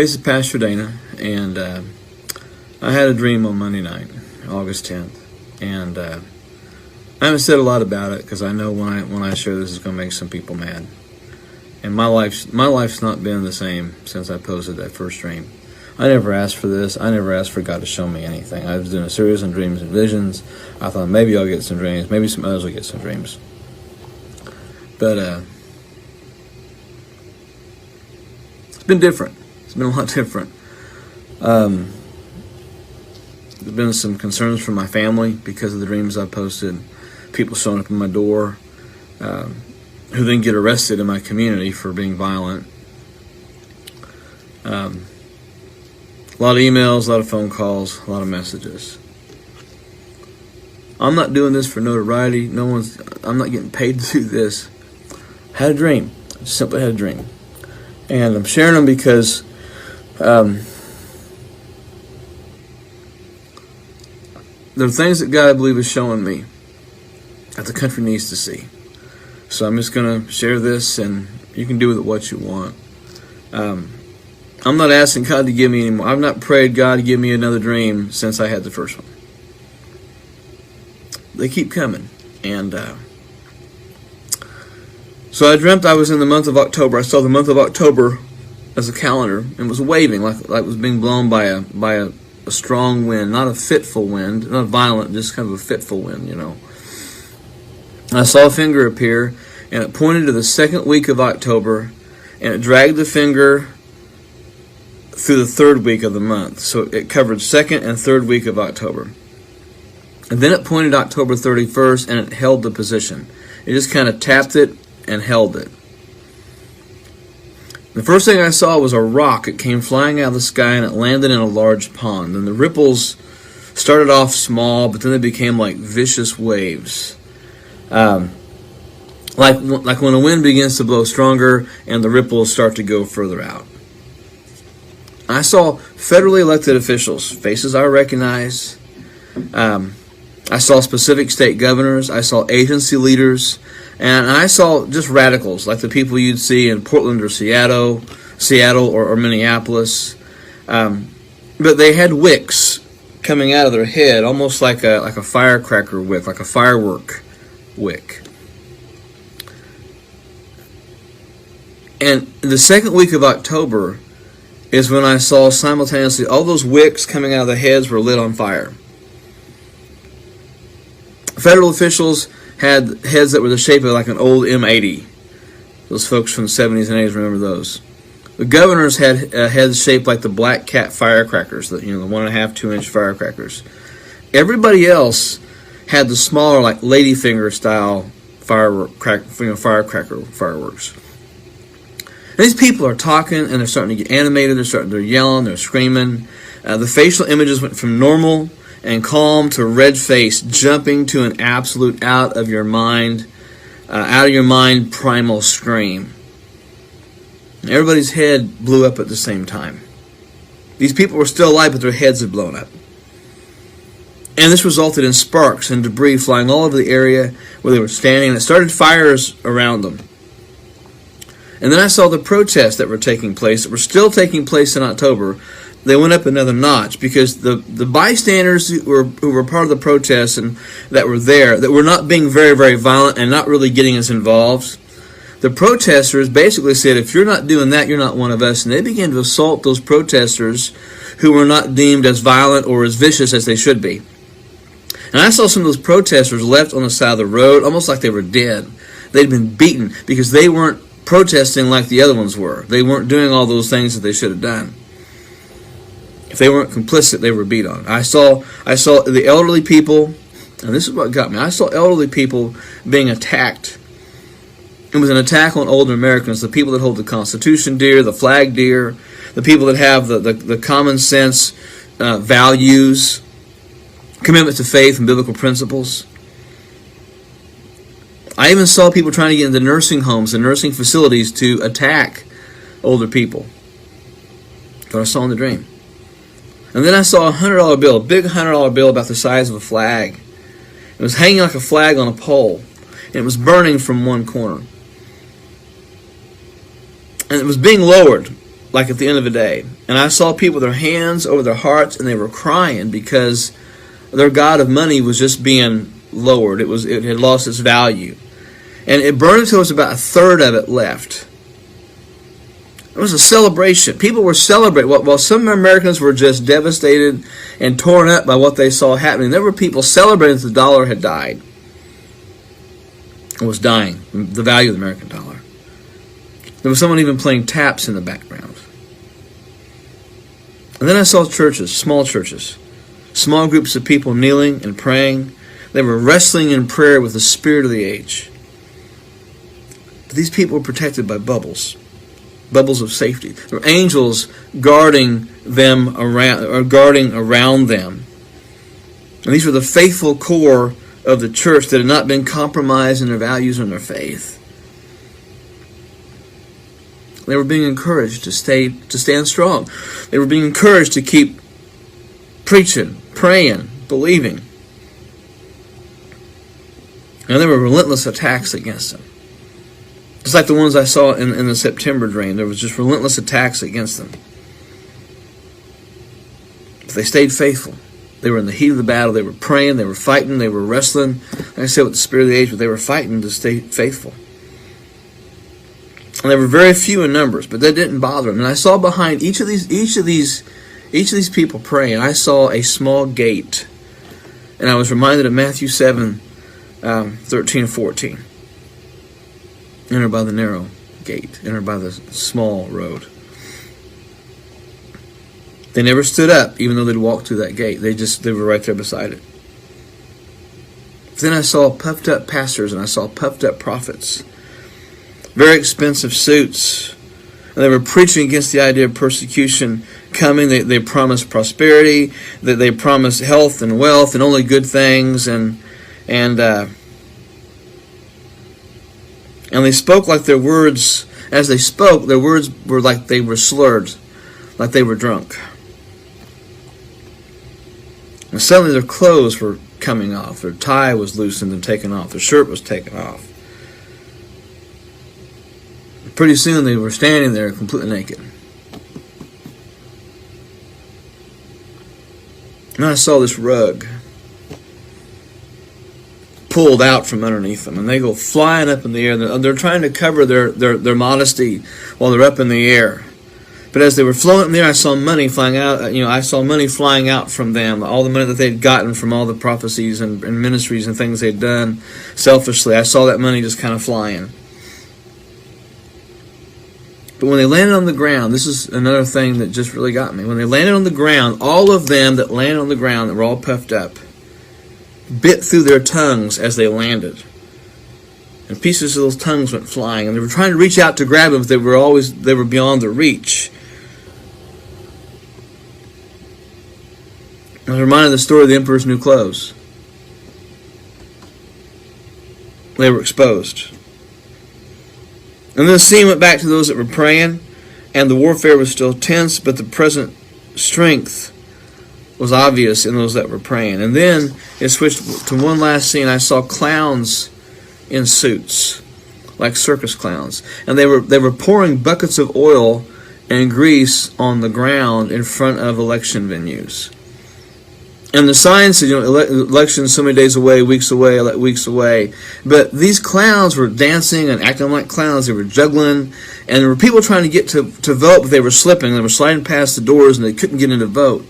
This is Pastor Dana, and I had a dream on Monday night, August 10th, and I haven't said a lot about it because I know when I share this, it's going to make some people mad. And my life's not been the same since I posted that first dream. I never asked for this. I never asked for God to show me anything. I was doing a series on dreams and visions. I thought maybe I'll get some dreams. Maybe some others will get some dreams. But it's been different. It's been a lot different. There's been some concerns from my family because of the dreams I posted. People showing up at my door who then get arrested in my community for being violent. A lot of emails, a lot of phone calls, a lot of messages. I'm not doing this for notoriety. I'm not getting paid to do this. Had a dream. Just simply had a dream. And I'm sharing them because there are things that God, I believe, is showing me that the country needs to see. So I'm just going to share this, and you can do with it what you want. I'm not asking God to give me any more. I've not prayed God to give me another dream since I had the first one. They keep coming. And so I dreamt I was in the month of October. I saw the month of October as a calendar and was waving like it was being blown by a strong wind, not a fitful wind, not violent, just kind of a fitful wind, you know. I saw a finger appear, and it pointed to the second week of October, and it dragged the finger through the third week of the month. So it covered second and third week of October. And then it pointed October 31st, and it held the position. It just kind of tapped it and held it. The first thing I saw was a rock. It came flying out of the sky, and it landed in a large pond. And the ripples started off small, but then they became like vicious waves. Like when a wind begins to blow stronger and the ripples start to go further out. I saw federally elected officials, faces I recognize. I saw specific state governors. I saw agency leaders. And I saw just radicals, like the people you'd see in Portland or Seattle or Minneapolis. But they had wicks coming out of their head, almost like a firecracker wick, like a firework wick. And the second week of October is when I saw simultaneously all those wicks coming out of the heads were lit on fire. Federal officials had heads that were the shape of like an old M80. Those folks from the 70s and 80s remember those. The governors had heads shaped like the black cat firecrackers, the 1.5, 2-inch firecrackers. Everybody else had the smaller, like ladyfinger style firecracker fireworks. And these people are talking, and they're starting to get animated. They're yelling, they're screaming. The facial images went from normal and calm to red face, jumping to an absolute out of your mind primal scream. And everybody's head blew up at the same time. These people were still alive, but their heads had blown up. And this resulted in sparks and debris flying all over the area where they were standing, and it started fires around them. And then I saw the protests that were taking place, that were still taking place in October. They went up another notch because the bystanders who were part of the protests and that were there, that were not being very, very violent and not really getting us involved, the protesters basically said, if you're not doing that, you're not one of us. And they began to assault those protesters who were not deemed as violent or as vicious as they should be. And I saw some of those protesters left on the side of the road, almost like they were dead. They'd been beaten because they weren't protesting like the other ones were. They weren't doing all those things that they should have done. If they weren't complicit, they were beat on. I saw the elderly people, and this is what got me. I saw elderly people being attacked. It was an attack on older Americans, the people that hold the Constitution dear, the flag dear, the people that have the common sense values, commitment to faith and biblical principles. I even saw people trying to get into nursing homes and nursing facilities to attack older people. That's what I saw in the dream. And then I saw a $100 bill, a big $100 bill about the size of a flag. It was hanging like a flag on a pole, and it was burning from one corner. And it was being lowered like at the end of the day. And I saw people with their hands over their hearts, and they were crying because their god of money was just being lowered. It had lost its value. And it burned until there was about a third of it left. It was a celebration. People were celebrating. While some Americans were just devastated and torn up by what they saw happening, there were people celebrating that the dollar had died. It was dying, the value of the American dollar. There was someone even playing taps in the background. And then I saw churches, small groups of people kneeling and praying. They were wrestling in prayer with the spirit of the age. But these people were protected by bubbles of safety. There were angels guarding them around, or guarding around them. And these were the faithful core of the church that had not been compromised in their values and their faith. They were being encouraged to stand strong. They were being encouraged to keep preaching, praying, believing. And there were relentless attacks against them. Just like the ones I saw in the September drain. There was just relentless attacks against them. But they stayed faithful. They were in the heat of the battle. They were praying. They were fighting. They were wrestling. Like I said, with the spirit of the age, but they were fighting to stay faithful. And they were very few in numbers, but that didn't bother them. And I saw behind each of these people praying, I saw a small gate. And I was reminded of Matthew 7, 13 and 14. Enter by the narrow gate. Enter by the small road. They never stood up, even though they'd walked through that gate. They were right there beside it. Then I saw puffed up pastors and I saw puffed up prophets. Very expensive suits. And they were preaching against the idea of persecution coming. They promised prosperity. They promised health and wealth and only good things. And they spoke like their words, as they spoke, their words were like they were slurred, like they were drunk. And suddenly their clothes were coming off. Their tie was loosened and taken off. Their shirt was taken off. Pretty soon they were standing there completely naked. And I saw this rug pulled out from underneath them, and they go flying up in the air. They're trying to cover their modesty while they're up in the air. But as they were floating in the air, I saw money flying out. I saw money flying out from them. All the money that they'd gotten from all the prophecies and ministries and things they'd done selfishly. I saw that money just kind of flying. But when they landed on the ground, this is another thing that just really got me. When they landed on the ground, all of them that landed on the ground that were all puffed up bit through their tongues as they landed. And pieces of those tongues went flying. And they were trying to reach out to grab them, but they were beyond their reach. I was reminded of the story of the emperor's new clothes. They were exposed. And then the scene went back to those that were praying, and the warfare was still tense, but the present strength was obvious in those that were praying. And then it switched to one last scene. I saw clowns in suits, like circus clowns. And they were pouring buckets of oil and grease on the ground in front of election venues. And the sign said, elections so many days away, weeks away. But these clowns were dancing and acting like clowns. They were juggling. And there were people trying to get to vote, but they were slipping. They were sliding past the doors, and they couldn't get in to vote.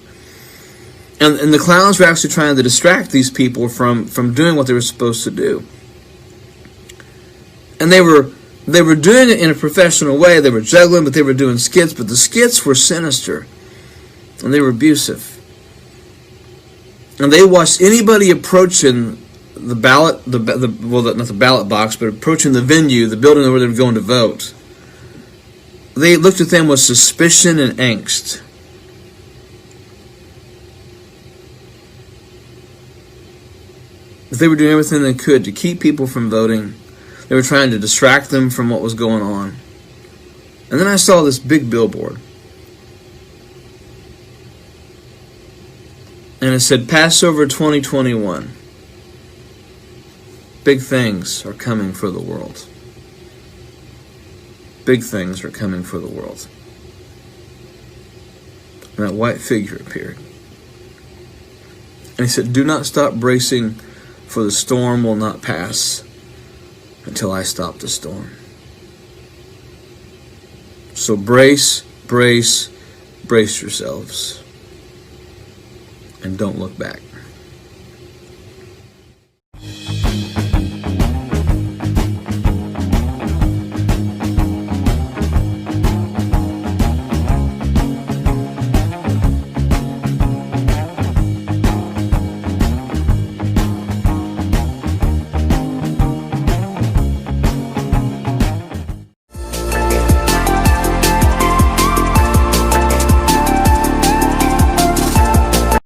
And the clowns were actually trying to distract these people from doing what they were supposed to do. And they were doing it in a professional way. They were juggling, but they were doing skits. But the skits were sinister, and they were abusive. And they watched anybody approaching the ballot, not the ballot box, but approaching the venue, the building where they were going to vote. They looked at them with suspicion and angst. They were doing everything they could to keep people from voting. They were trying to distract them from what was going on. And then I saw this big billboard. And it said, Passover 2021. Big things are coming for the world. Big things are coming for the world. and that white figure appeared. And he said, "Do not stop bracing, for the storm will not pass until I stop the storm." So brace, brace, brace yourselves, and don't look back.